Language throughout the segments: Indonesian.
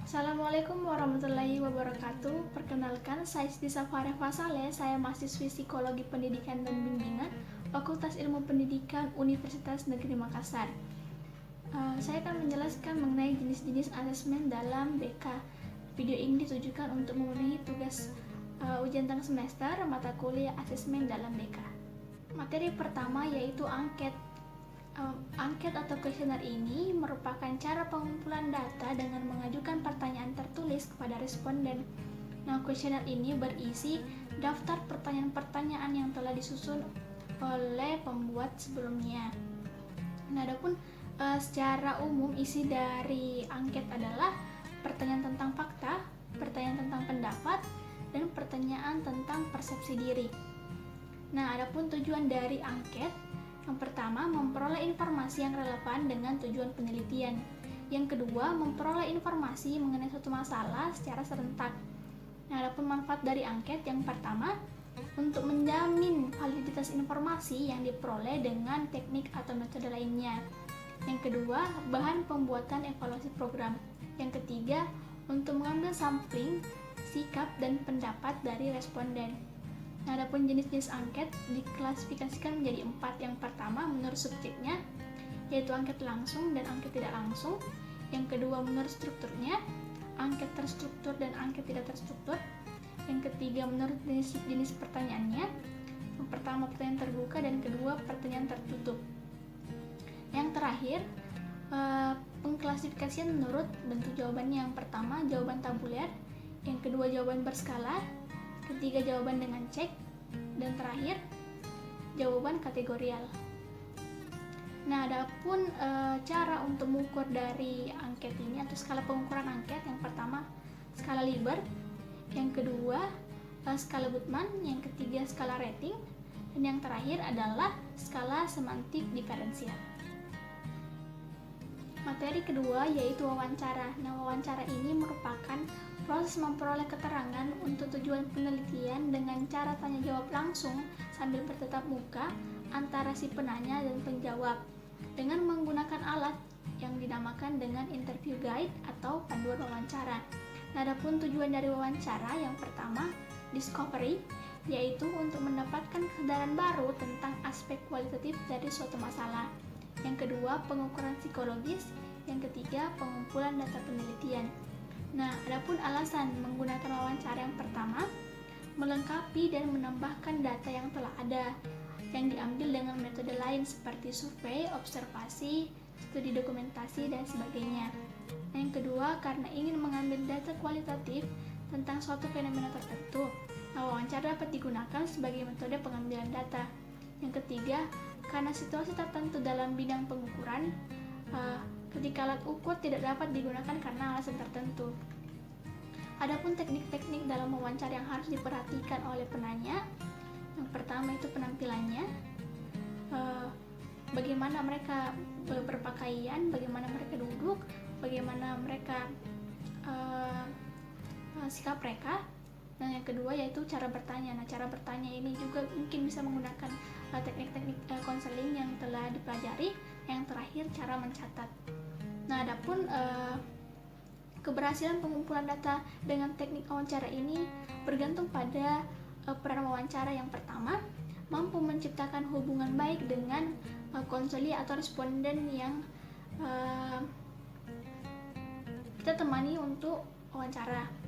Assalamualaikum warahmatullahi wabarakatuh. Perkenalkan, saya Siti Safari Fasale. Saya mahasiswi Psikologi Pendidikan dan Bimbingan Fakultas Ilmu Pendidikan Universitas Negeri Makassar. Saya akan menjelaskan mengenai jenis-jenis asesmen dalam BK. Video ini ditujukan untuk memenuhi tugas ujian tengah semester mata kuliah asesmen dalam BK. Materi pertama yaitu angket. Angket atau kuesioner ini merupakan cara pengumpulan data dengan mengajukan pertanyaan tertulis kepada responden. Nah, kuesioner ini berisi daftar pertanyaan-pertanyaan yang telah disusun oleh pembuat sebelumnya. Nah, adapun secara umum isi dari angket adalah pertanyaan tentang fakta, pertanyaan tentang pendapat, dan pertanyaan tentang persepsi diri. Nah, adapun tujuan dari angket, yang pertama, memperoleh informasi yang relevan dengan tujuan penelitian. Yang kedua, memperoleh informasi mengenai suatu masalah secara serentak. Nah, adapun manfaat dari angket, yang pertama, untuk menjamin validitas informasi yang diperoleh dengan teknik atau metode lainnya. Yang kedua, bahan pembuatan evaluasi program. Yang ketiga, untuk mengambil sampling, sikap, dan pendapat dari responden. Nah, adapun jenis-jenis angket diklasifikasikan menjadi 4. Yang pertama, menurut subjeknya, yaitu angket langsung dan angket tidak langsung. Yang kedua, menurut strukturnya, angket terstruktur dan angket tidak terstruktur. Yang ketiga, menurut jenis pertanyaannya, yang pertama pertanyaan terbuka dan kedua pertanyaan tertutup. Yang terakhir, pengklasifikasian menurut bentuk jawabannya. Yang pertama, jawaban tabuler. Yang kedua, jawaban berskala. Ketiga, jawaban dengan cek, dan terakhir jawaban kategorial. Nah, adapun cara untuk mengukur dari angket ini atau skala pengukuran angket, yang pertama skala Likert, yang kedua skala Butman, yang ketiga skala rating, dan yang terakhir adalah skala semantik diferensial. Materi kedua yaitu wawancara. Nah, wawancara ini merupakan proses memperoleh keterangan untuk tujuan penelitian dengan cara tanya jawab langsung sambil bertatap muka antara si penanya dan penjawab dengan menggunakan alat yang dinamakan dengan interview guide atau panduan wawancara. Nah, adapun tujuan dari wawancara, yang pertama discovery, yaitu untuk mendapatkan kesadaran baru tentang aspek kualitatif dari suatu masalah. Yang kedua, pengukuran psikologis. Yang ketiga, pengumpulan data penelitian. Nah, adapun alasan menggunakan wawancara, yang pertama, melengkapi dan menambahkan data yang telah ada yang diambil dengan metode lain seperti survei, observasi, studi dokumentasi, dan sebagainya. Yang kedua, karena ingin mengambil data kualitatif tentang suatu fenomena tertentu. Nah, wawancara dapat digunakan sebagai metode pengambilan data. Yang ketiga, karena situasi tertentu dalam bidang pengukuran, ketika alat ukur tidak dapat digunakan karena alasan tertentu. Adapun teknik-teknik dalam wawancara yang harus diperhatikan oleh penanya, yang pertama itu penampilannya, bagaimana mereka berpakaian, bagaimana mereka duduk, bagaimana mereka sikap mereka. Dan yang kedua yaitu cara bertanya. Nah, cara bertanya ini juga mungkin bisa menggunakan teknik-teknik konseling yang telah dipelajari. Yang terakhir, cara mencatat. Nah, adapun keberhasilan pengumpulan data dengan teknik wawancara ini bergantung pada peran wawancara. Yang pertama, mampu menciptakan hubungan baik dengan konseli atau responden yang kita temani untuk wawancara.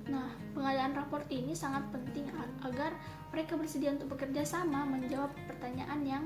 Nah, pengadaan raport ini sangat penting agar mereka bersedia untuk bekerja sama menjawab pertanyaan yang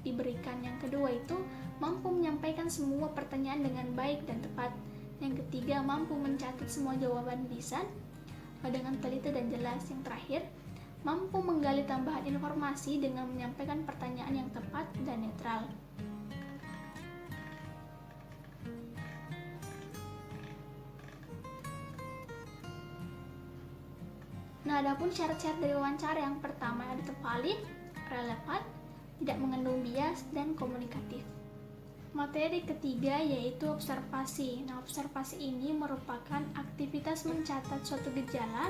diberikan. Yang kedua itu mampu menyampaikan semua pertanyaan dengan baik dan tepat. Yang ketiga, mampu mencatat semua jawaban lisan dengan teliti dan jelas. Yang terakhir, mampu menggali tambahan informasi dengan menyampaikan pertanyaan yang tepat dan netral. Nah, adapun syarat-syarat dari wawancara, yang pertama itu valid, relevan, tidak mengandung bias, dan komunikatif. Materi ketiga yaitu observasi. Nah, observasi ini merupakan aktivitas mencatat suatu gejala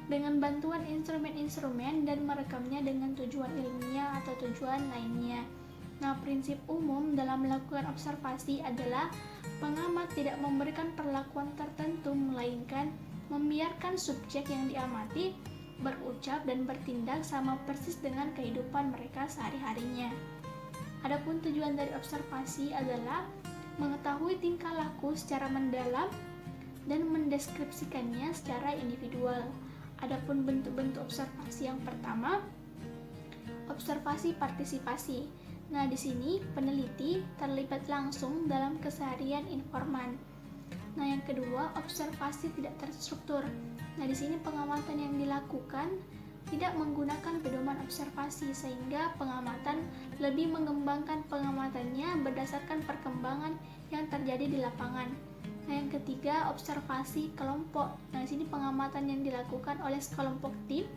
dengan bantuan instrumen-instrumen dan merekamnya dengan tujuan ilmiah atau tujuan lainnya. Nah, prinsip umum dalam melakukan observasi adalah pengamat tidak memberikan perlakuan tertentu, melainkan membiarkan subjek yang diamati berucap dan bertindak sama persis dengan kehidupan mereka sehari-harinya. Adapun tujuan dari observasi adalah mengetahui tingkah laku secara mendalam dan mendeskripsikannya secara individual. Adapun bentuk-bentuk observasi yang pertama, observasi partisipasi. Nah, di sini peneliti terlibat langsung dalam keseharian informan. Nah, yang kedua, observasi tidak terstruktur. Nah, di sini pengamatan yang dilakukan tidak menggunakan pedoman observasi, sehingga pengamatan lebih mengembangkan pengamatannya berdasarkan perkembangan yang terjadi di lapangan. Nah, yang ketiga, observasi kelompok. Nah, di sini pengamatan yang dilakukan oleh sekelompok tim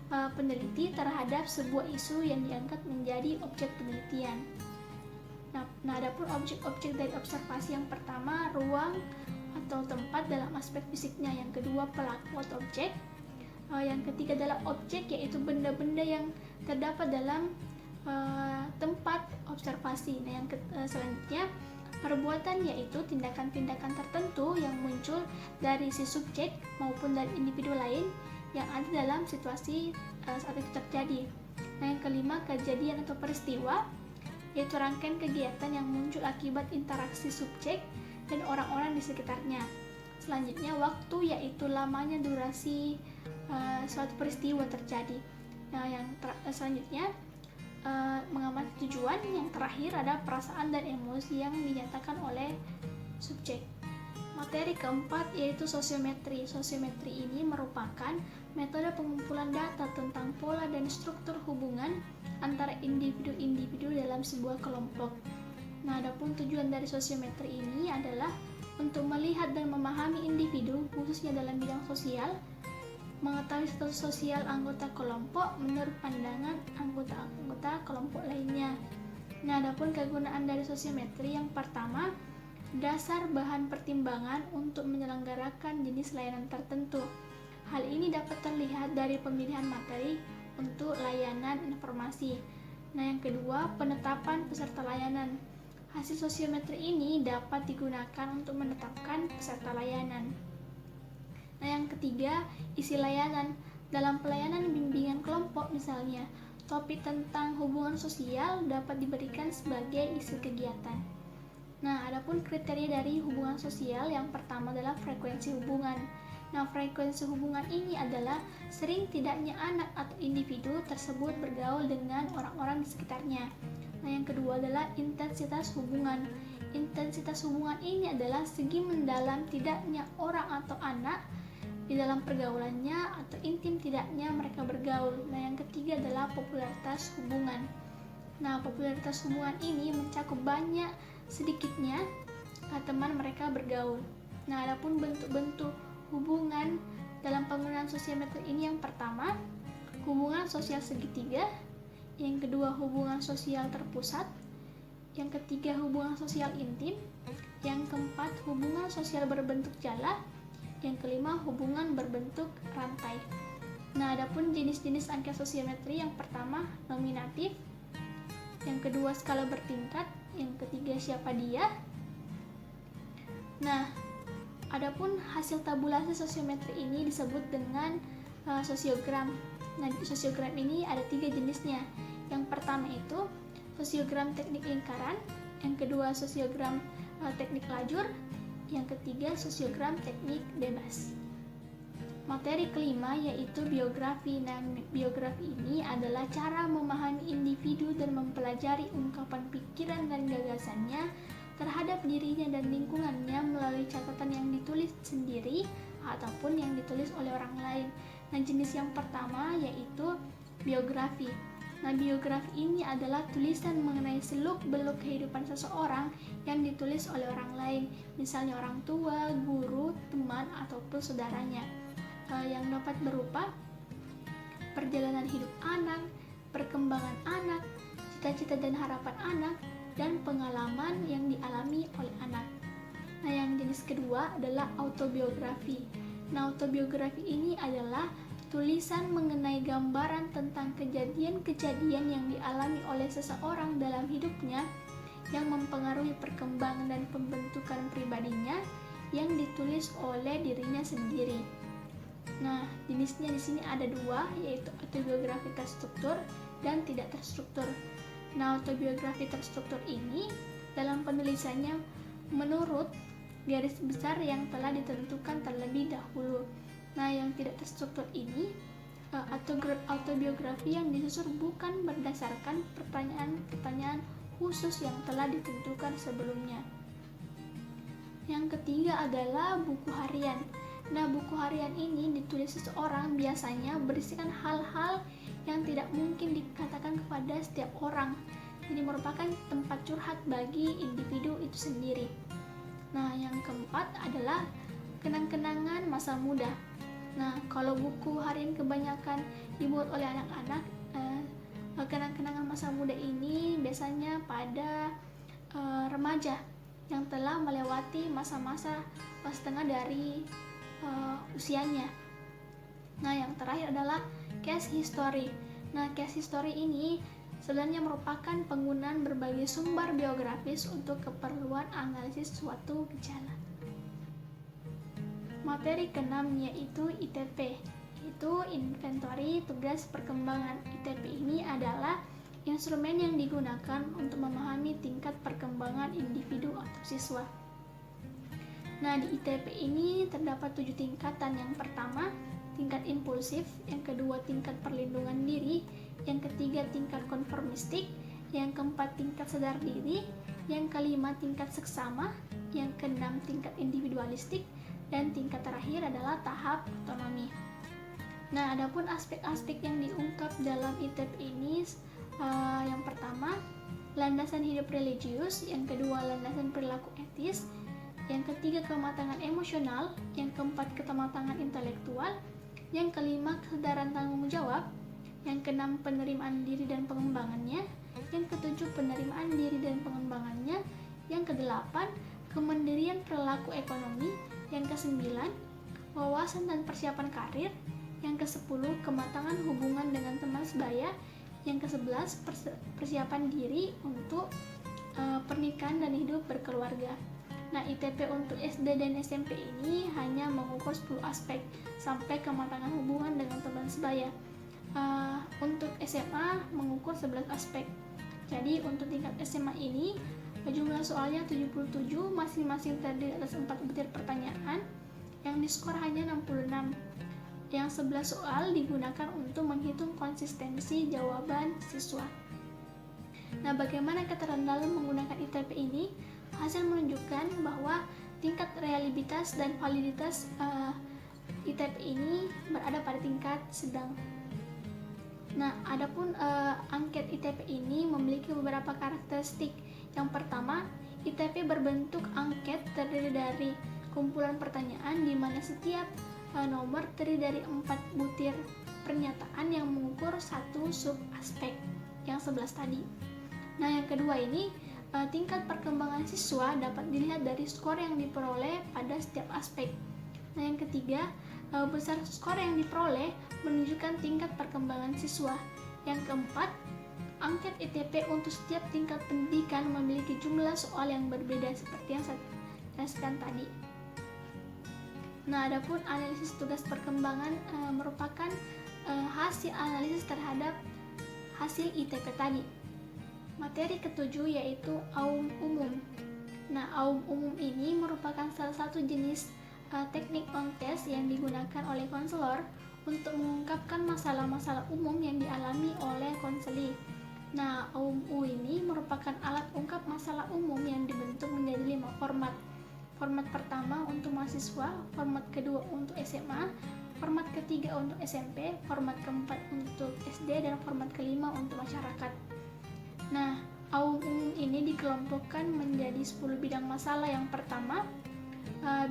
peneliti terhadap sebuah isu yang diangkat menjadi objek penelitian. Nah, adapun objek-objek dari observasi yang pertama, ruang atau tempat dalam aspek fisiknya. Yang kedua, pelaku atau objek. Yang ketiga adalah objek, yaitu benda-benda yang terdapat dalam tempat observasi. Nah, yang selanjutnya, perbuatan, yaitu tindakan-tindakan tertentu yang muncul dari si subjek maupun dari individu lain yang ada dalam situasi saat itu terjadi. Nah, yang kelima, kejadian atau peristiwa, yaitu rangkaian kegiatan yang muncul akibat interaksi subjek dan orang-orang di sekitarnya. Selanjutnya, waktu, yaitu lamanya durasi suatu peristiwa terjadi. Nah, yang selanjutnya, mengamati tujuan. Yang terakhir ada perasaan dan emosi yang dinyatakan oleh subjek. Materi keempat yaitu sosiometri. Sosiometri ini merupakan metode pengumpulan data tentang pola dan struktur hubungan antara individu-individu dalam sebuah kelompok. Nah, adapun tujuan dari sosiometri ini adalah untuk melihat dan memahami individu, khususnya dalam bidang sosial, mengetahui status sosial anggota kelompok menurut pandangan anggota-anggota kelompok lainnya. Nah, adapun kegunaan dari sosiometri yang pertama, dasar bahan pertimbangan untuk menyelenggarakan jenis layanan tertentu. Hal ini dapat terlihat dari pemilihan materi untuk layanan informasi. Nah, yang kedua, penetapan peserta layanan. Hasil sosiometri ini dapat digunakan untuk menetapkan peserta layanan. Nah, yang ketiga, isi layanan. Dalam pelayanan bimbingan kelompok misalnya, topik tentang hubungan sosial dapat diberikan sebagai isi kegiatan. Nah, adapun kriteria dari hubungan sosial yang pertama adalah frekuensi hubungan. Nah, frekuensi hubungan ini adalah sering tidaknya anak atau individu tersebut bergaul dengan orang-orang di sekitarnya. Nah, yang kedua adalah intensitas hubungan. Intensitas hubungan ini adalah segi mendalam tidaknya orang atau anak di dalam pergaulannya atau intim tidaknya mereka bergaul. Nah, yang ketiga adalah popularitas hubungan. Nah, popularitas hubungan ini mencakup banyak sedikitnya teman mereka bergaul. Nah, adapun bentuk-bentuk hubungan dalam penggunaan sosiometri ini yang pertama, hubungan sosial segitiga, yang kedua hubungan sosial terpusat, yang ketiga hubungan sosial intim, yang keempat hubungan sosial berbentuk jala, yang kelima hubungan berbentuk rantai. Nah, adapun jenis-jenis angka sosiometri yang pertama nominatif, yang kedua skala bertingkat, yang ketiga siapa dia. Nah, adapun hasil tabulasi sosiometri ini disebut dengan sosiogram. Nah, sosiogram ini ada 3 jenisnya. Yang pertama itu sosiogram teknik lingkaran, yang kedua sosiogram teknik lajur, yang ketiga sosiogram teknik bebas. Materi kelima yaitu biografi. Nah, biografi ini adalah cara memahami individu dan mempelajari ungkapan pikiran dan gagasannya terhadap dirinya dan lingkungannya melalui catatan yang ditulis sendiri ataupun yang ditulis oleh orang lain. Nah, jenis yang pertama yaitu biografi. Nah, biografi ini adalah tulisan mengenai seluk-beluk kehidupan seseorang yang ditulis oleh orang lain, misalnya orang tua, guru, teman, ataupun saudaranya. Yang dapat berupa perjalanan hidup anak, perkembangan anak, cita-cita dan harapan anak, dan pengalaman yang dialami oleh anak. Nah, yang jenis kedua adalah autobiografi. Nah, autobiografi ini adalah tulisan mengenai gambaran tentang kejadian-kejadian yang dialami oleh seseorang dalam hidupnya yang mempengaruhi perkembangan dan pembentukan pribadinya yang ditulis oleh dirinya sendiri. Nah, jenisnya di sini ada dua, yaitu autobiografi terstruktur dan tidak terstruktur. Nah, autobiografi terstruktur ini dalam penulisannya menurut garis besar yang telah ditentukan terlebih dahulu. Nah, yang tidak terstruktur ini autobiografi yang disusun bukan berdasarkan pertanyaan-pertanyaan khusus yang telah ditentukan sebelumnya. Yang ketiga adalah buku harian. Nah, buku harian ini ditulis seseorang biasanya berisikan hal-hal yang tidak mungkin dikatakan kepada setiap orang. Jadi merupakan tempat curhat bagi individu itu sendiri. Nah, yang keempat adalah kenang-kenangan masa muda. Nah, kalau buku harian kebanyakan dibuat oleh anak-anak, kenang-kenangan masa muda ini biasanya pada remaja yang telah melewati masa-masa setengah dari usianya. Nah, yang terakhir adalah case history. Nah, case history ini sebenarnya merupakan penggunaan berbagai sumber biografis untuk keperluan analisis suatu gejala. Materi keenam yaitu ITP, yaitu inventory tugas perkembangan. ITP ini adalah instrumen yang digunakan untuk memahami tingkat perkembangan individu atau siswa. Nah, di ITP ini terdapat 7 tingkatan. Yang pertama, tingkat impulsif, yang kedua tingkat perlindungan diri, yang ketiga tingkat konformistik, yang keempat tingkat sadar diri, yang kelima tingkat seksama, yang keenam tingkat individualistik, dan tingkat terakhir adalah tahap otonomi. Nah, adapun aspek-aspek yang diungkap dalam ITP ini, yang pertama landasan hidup religius, yang kedua landasan perilaku etis, yang ketiga kematangan emosional, yang keempat kematangan intelektual, yang kelima kesadaran tanggung jawab, yang keenam penerimaan diri dan pengembangannya, yang ketujuh penerimaan diri dan pengembangannya, yang kedelapan kemandirian perilaku ekonomi, yang kesembilan wawasan dan persiapan karir, yang kesepuluh kematangan hubungan dengan teman sebaya, yang kesebelas persiapan diri untuk pernikahan dan hidup berkeluarga. Nah, ITP untuk SD dan SMP ini hanya mengukur 10 aspek sampai kematangan hubungan dengan teman sebaya. Untuk SMA mengukur 11 aspek. Jadi untuk tingkat SMA ini jumlah soalnya 77, masing-masing terdiri atas 4 butir pertanyaan yang diskor hanya 66. Yang 11 soal digunakan untuk menghitung konsistensi jawaban siswa. Nah, bagaimana keterangan dalam menggunakan ITP ini? Hasil menunjukkan bahwa tingkat reliabilitas dan validitas ITP ini berada pada tingkat sedang. Nah, adapun angket ITP ini memiliki beberapa karakteristik. Yang pertama, ITP berbentuk angket terdiri dari kumpulan pertanyaan di mana setiap nomor terdiri dari 4 butir pernyataan yang mengukur satu sub aspek yang 11 tadi. Nah, yang kedua ini tingkat perkembangan siswa dapat dilihat dari skor yang diperoleh pada setiap aspek. Nah, yang ketiga, besar skor yang diperoleh menunjukkan tingkat perkembangan siswa. Yang keempat, angket ITP untuk setiap tingkat pendidikan memiliki jumlah soal yang berbeda seperti yang saya jelaskan tadi. Nah, adapun analisis tugas perkembangan merupakan hasil analisis terhadap hasil ITP tadi. Materi ketujuh yaitu aum umum. Nah, aum umum ini merupakan salah satu jenis teknik on-test yang digunakan oleh konselor untuk mengungkapkan masalah-masalah umum yang dialami oleh konseli. Nah, AUM-U ini merupakan alat ungkap masalah umum yang dibentuk menjadi 5 format. Format pertama untuk mahasiswa, format kedua untuk SMA, format ketiga untuk SMP, format keempat untuk SD, dan format kelima untuk masyarakat. Nah, AUM ini dikelompokkan menjadi 10 bidang masalah. Yang pertama,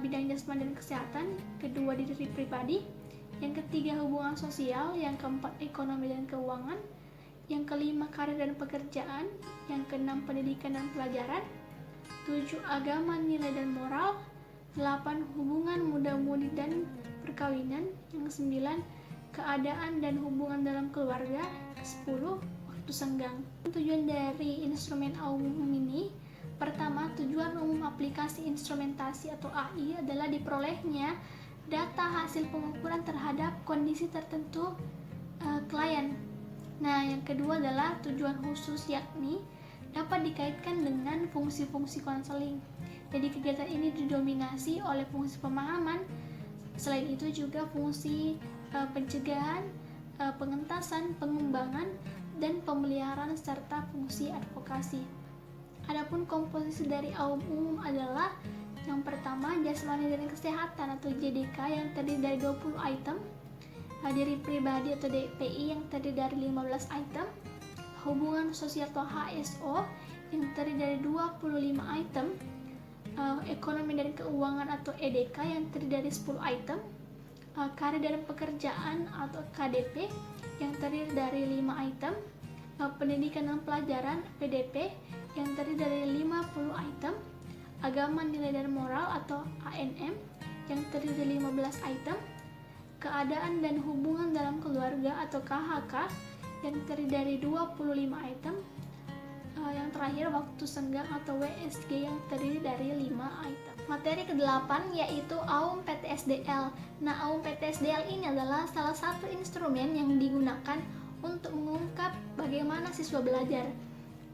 bidang jasmani dan kesehatan, kedua diri pribadi, yang ketiga hubungan sosial, yang keempat ekonomi dan keuangan, yang kelima karir dan pekerjaan, yang keenam pendidikan dan pelajaran, 7 agama, nilai dan moral, 8 hubungan muda-mudi dan perkawinan, yang 9 keadaan dan hubungan dalam keluarga. Ke-10, waktu senggang. Tujuan dari instrumen AUM ini, pertama, tujuan umum aplikasi instrumentasi atau AI adalah diperolehnya data hasil pengukuran terhadap kondisi tertentu klien. Nah, yang kedua adalah tujuan khusus, yakni dapat dikaitkan dengan fungsi-fungsi konseling. Jadi kegiatan ini didominasi oleh fungsi pemahaman. Selain itu juga fungsi pencegahan, pengentasan, pengembangan, dan pemeliharaan serta fungsi advokasi. Adapun komposisi dari AUM umum adalah yang pertama, jasmani dan kesehatan atau JDK yang terdiri dari 20 item, diri pribadi atau DPI yang terdiri dari 15 item, hubungan sosial atau HSO yang terdiri dari 25 item, ekonomi dan keuangan atau EDK yang terdiri dari 10 item, karir dan pekerjaan atau KDP yang terdiri dari 5 item, pendidikan dan pelajaran PDP yang terdiri dari 50 item, agama, nilai dan moral atau ANM yang terdiri dari 15 item, keadaan dan hubungan dalam keluarga atau KHK yang terdiri dari 25 item, yang terakhir waktu senggang atau WSG yang terdiri dari 5 item. Materi ke-8 yaitu AUM PTSDL. Nah, AUM PTSDL ini adalah salah satu instrumen yang digunakan untuk mengungkap bagaimana siswa belajar.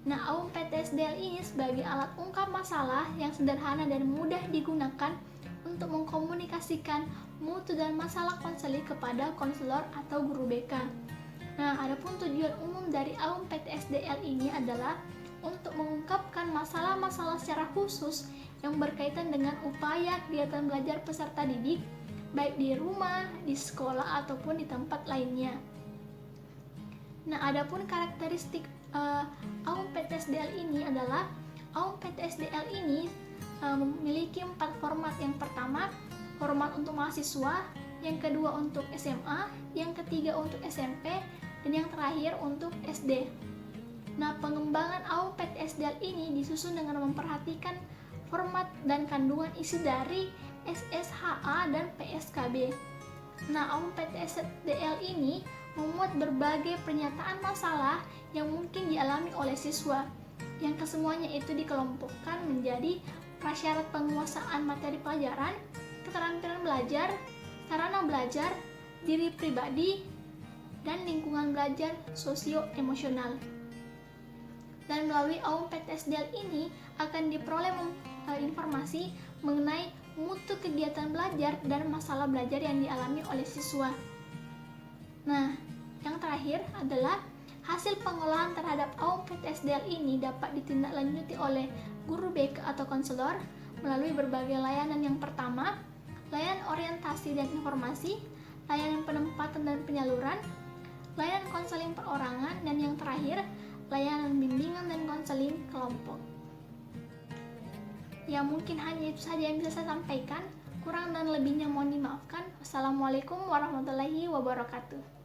Nah, AUM PTSDL ini sebagai alat ungkap masalah yang sederhana dan mudah digunakan untuk mengkomunikasikan mutu dan masalah konseling kepada konselor atau guru BK. Nah, adapun tujuan umum dari AUM PTSDL ini adalah untuk mengungkapkan masalah-masalah secara khusus yang berkaitan dengan upaya kegiatan belajar peserta didik, baik di rumah, di sekolah, ataupun di tempat lainnya. Nah, adapun karakteristik AUM PTSDL ini adalah AUM PTSDL ini memiliki 4 format. Yang pertama, format untuk mahasiswa, yang kedua untuk SMA, yang ketiga untuk SMP, dan yang terakhir untuk SD. Nah, pengembangan AUM PTSDL ini disusun dengan memperhatikan format dan kandungan isi dari SSHA dan PSKB. Nah, AUM PTSDL ini memuat berbagai pernyataan masalah yang mungkin dialami oleh siswa, yang kesemuanya itu dikelompokkan menjadi prasyarat penguasaan materi pelajaran, keterampilan belajar, sarana belajar, diri pribadi, dan lingkungan belajar sosio-emosional. Dan melalui AUM PTSDL ini akan diperoleh informasi mengenai mutu kegiatan belajar dan masalah belajar yang dialami oleh siswa. Nah, yang terakhir adalah hasil pengolahan terhadap AUM PTSDL ini dapat ditindaklanjuti oleh guru BK atau konselor melalui berbagai layanan. Yang pertama, layanan orientasi dan informasi, layanan penempatan dan penyaluran, layanan konseling perorangan, dan yang terakhir, layanan bimbingan dan konseling kelompok. Ya, mungkin hanya itu saja yang bisa saya sampaikan. Kurang dan lebihnya mohon dimaafkan. Wassalamualaikum warahmatullahi wabarakatuh.